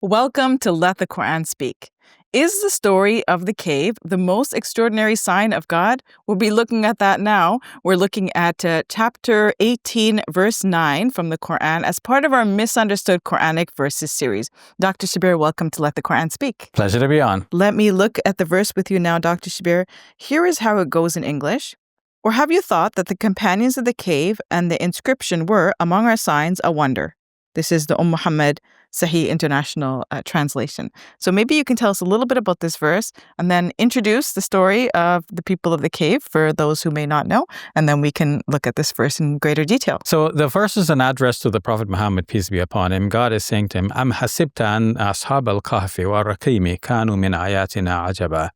Welcome to Let the Quran Speak. Is the story of the cave the most extraordinary sign of God? We'll be looking at that now. We're looking at chapter 18, verse 9 from the Quran as part of our Misunderstood Quranic Verses series. Dr. Shabir, welcome to Let the Quran Speak. Pleasure to be on. Let me look at the verse with you now, Dr. Shabir. Here is how it goes in English. Or have you thought that the companions of the cave and the inscription were, among our signs, a wonder? This is the Muhammad Sahih International translation. So maybe you can tell us a little bit about this verse and then introduce the story of the people of the cave for those who may not know, and then we can look at this verse in greater detail. So the verse is an address to the Prophet Muhammad, peace be upon him. God is saying to him, Am hasibta an ashab al-kahfi wa al-raqeem kanu min ayatina ajaba.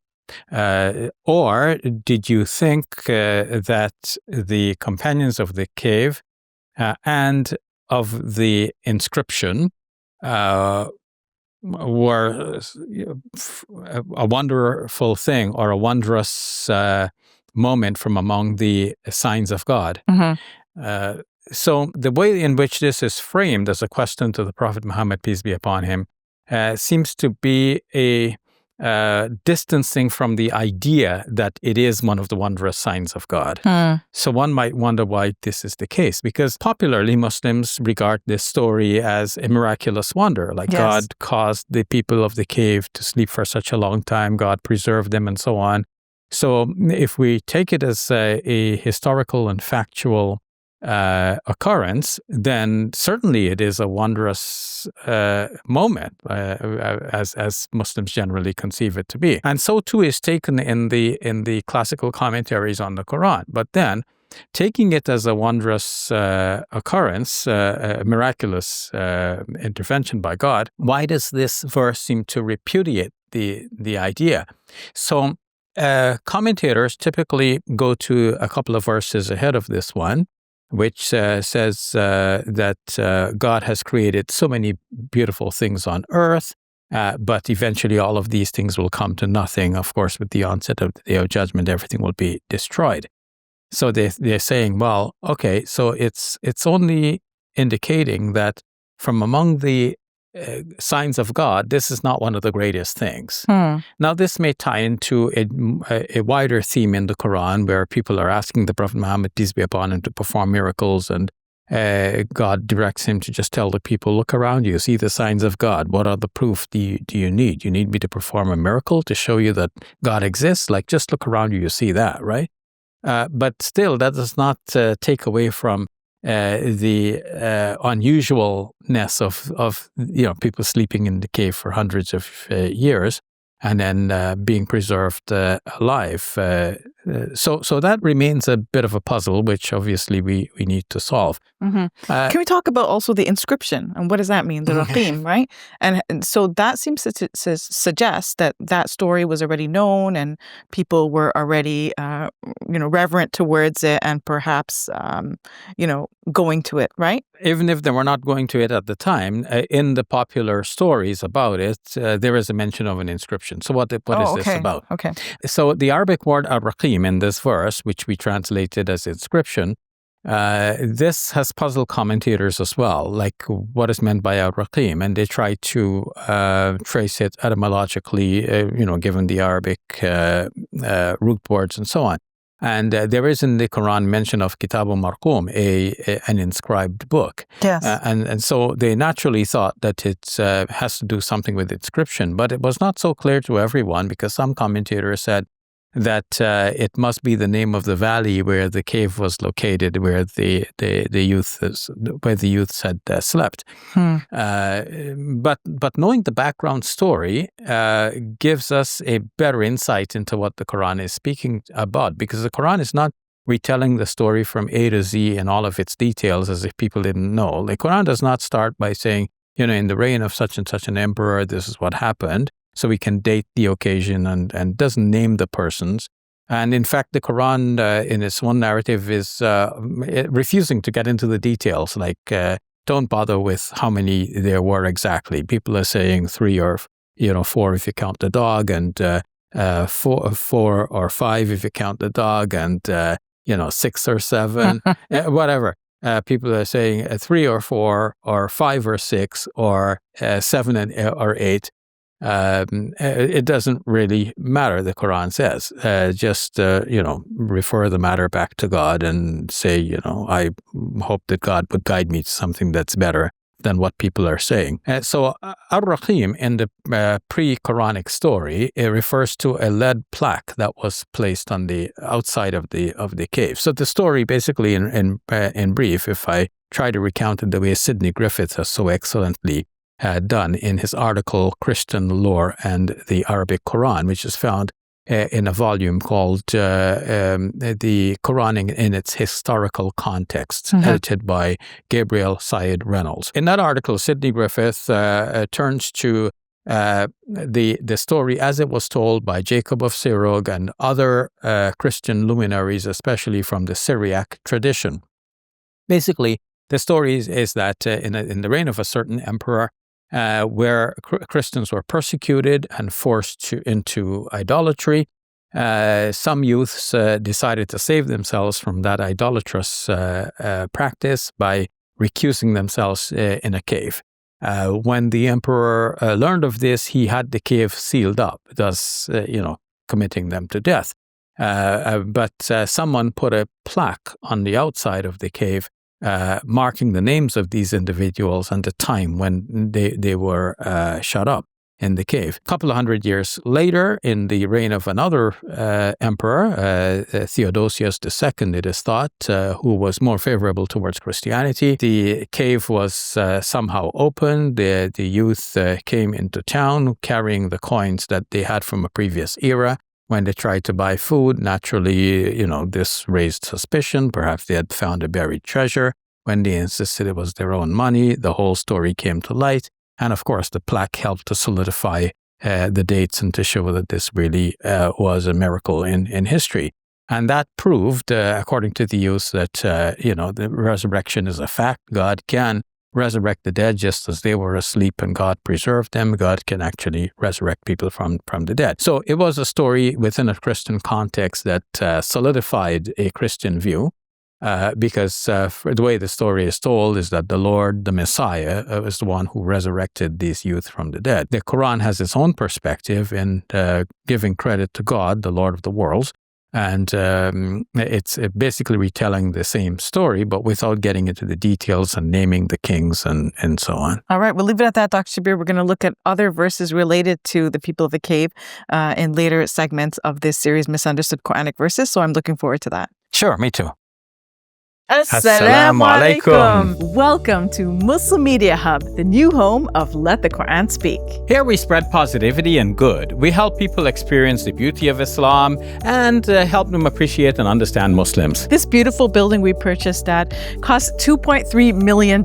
Or did you think that the companions of the cave and of the inscription were a wonderful thing or a wondrous moment from among the signs of God? Mm-hmm. So the way in which this is framed as a question to the Prophet Muhammad, peace be upon him, seems to be a distancing from the idea that it is one of the wondrous signs of God. So one might wonder why this is the case, because popularly Muslims regard this story as a miraculous wonder, like Yes. God caused the people of the cave to sleep for such a long time, God preserved them, and so on. So if we take it as a historical and factual occurrence, then certainly it is a wondrous moment, as Muslims generally conceive it to be, and so too is taken in the classical commentaries on the Quran. But then, taking it as a wondrous occurrence, a miraculous intervention by God, why does this verse seem to repudiate the idea? So commentators typically go to a couple of verses ahead of this one, which says that God has created so many beautiful things on earth, but eventually all of these things will come to nothing. Of course, with the onset of the Day of Judgment, everything will be destroyed. So they're saying, well, okay, so it's only indicating that from among the signs of God, this is not one of the greatest things. Now, this may tie into a wider theme in the Quran, where people are asking the Prophet Muhammad, peace be upon him, to perform miracles, and God directs him to just tell the people, look around you, see the signs of God. What other proof do you need? You need me to perform a miracle to show you that God exists? Like, just look around you, you see that, right? But still, that does not take away from the unusualness of people sleeping in the cave for hundreds of years and then being preserved alive. So that remains a bit of a puzzle, which obviously we need to solve. Mm-hmm. Can we talk about also the inscription and what does that mean, the raqeem, right? And so that seems to suggest that story was already known and people were already, reverent towards it and perhaps, going to it, right? Even if they were not going to it at the time, in the popular stories about it, there is a mention of an inscription. So what is this about? Okay. So the Arabic word al-raqeem in this verse, which we translated as inscription, this has puzzled commentators as well, like what is meant by al-raqeem, and they try to trace it etymologically, given the Arabic root words and so on. And there is in the Quran mention of Kitab al-Marqum, an inscribed book. Yes. And so they naturally thought that it has to do something with inscription, but it was not so clear to everyone, because some commentators said that it must be the name of the valley where the cave was located, where the youths had slept. But knowing the background story gives us a better insight into what the Quran is speaking about, because the Quran is not retelling the story from A to Z in all of its details as if people didn't know. The Quran does not start by saying, in the reign of such and such an emperor, this is what happened. So we can date the occasion and doesn't name the persons. And in fact, the Quran in its one narrative is refusing to get into the details, like don't bother with how many there were exactly. People are saying 3 or 4 if you count the dog, and 4 or 5 if you count the dog, and 6 or 7, whatever. people are saying 3 or 4 or 5 or 6 or 7 or 8. It doesn't really matter, the Quran says. Just refer the matter back to God and say, I hope that God would guide me to something that's better than what people are saying. So al-raqeem in the pre-Quranic story, it refers to a lead plaque that was placed on the outside of the cave. So the story, basically, in brief, if I try to recount it the way Sidney Griffith has so excellently done in his article Christian Lore and the Arabic Quran, which is found in a volume called The Quran in its Historical Context, edited by Gabriel Syed Reynolds. In that article, Sidney Griffith turns to the story as it was told by Jacob of Sirug and other Christian luminaries, especially from the Syriac tradition. Basically, the story is that in the reign of a certain emperor, where Christians were persecuted and forced into idolatry, some youths decided to save themselves from that idolatrous practice by recusing themselves in a cave. When the emperor learned of this, he had the cave sealed up, thus, committing them to death. But someone put a plaque on the outside of the cave marking the names of these individuals and the time when they were shut up in the cave. A couple of hundred years later, in the reign of another emperor, Theodosius II, it is thought, who was more favorable towards Christianity, the cave was somehow opened. The youth came into town carrying the coins that they had from a previous era. When they tried to buy food, naturally, this raised suspicion. Perhaps they had found a buried treasure. When they insisted it was their own money, the whole story came to light. And of course, the plaque helped to solidify the dates and to show that this really was a miracle in history. And that proved, according to the youth, that, the resurrection is a fact. God can resurrect the dead just as they were asleep and God preserved them. God can actually resurrect people from the dead. So it was a story within a Christian context that solidified a Christian view because the way the story is told is that the Lord, the Messiah, is the one who resurrected these youth from the dead. The Quran has its own perspective in giving credit to God, the Lord of the worlds. And it's basically retelling the same story, but without getting into the details and naming the kings and so on. All right, we'll leave it at that, Dr. Shabir. We're going to look at other verses related to the people of the cave in later segments of this series, Misunderstood Quranic Verses. So I'm looking forward to that. Sure, me too. Assalamu alaikum. Welcome to Muslim Media Hub, the new home of Let the Quran Speak. Here we spread positivity and good. We help people experience the beauty of Islam and help them appreciate and understand Muslims. This beautiful building we purchased at cost $2.3 million.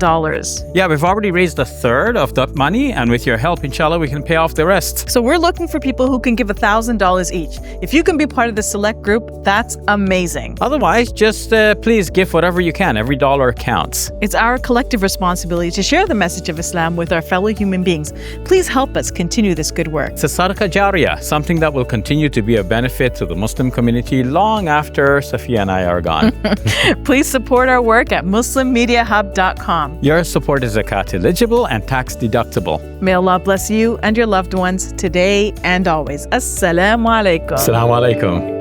Yeah, we've already raised a third of that money, and with your help, inshallah, we can pay off the rest. So we're looking for people who can give $1,000 each. If you can be part of the select group, that's amazing. Otherwise, just please give whatever you can. Every dollar counts. It's our collective responsibility to share the message of Islam with our fellow human beings. Please help us continue this good work. It's a sadaqah jariyah, something that will continue to be a benefit to the Muslim community long after Safiya and I are gone. Please support our work at muslimmediahub.com. Your support is zakat eligible and tax deductible. May Allah bless you and your loved ones today and always. Assalamu alaikum. Assalamu alaikum.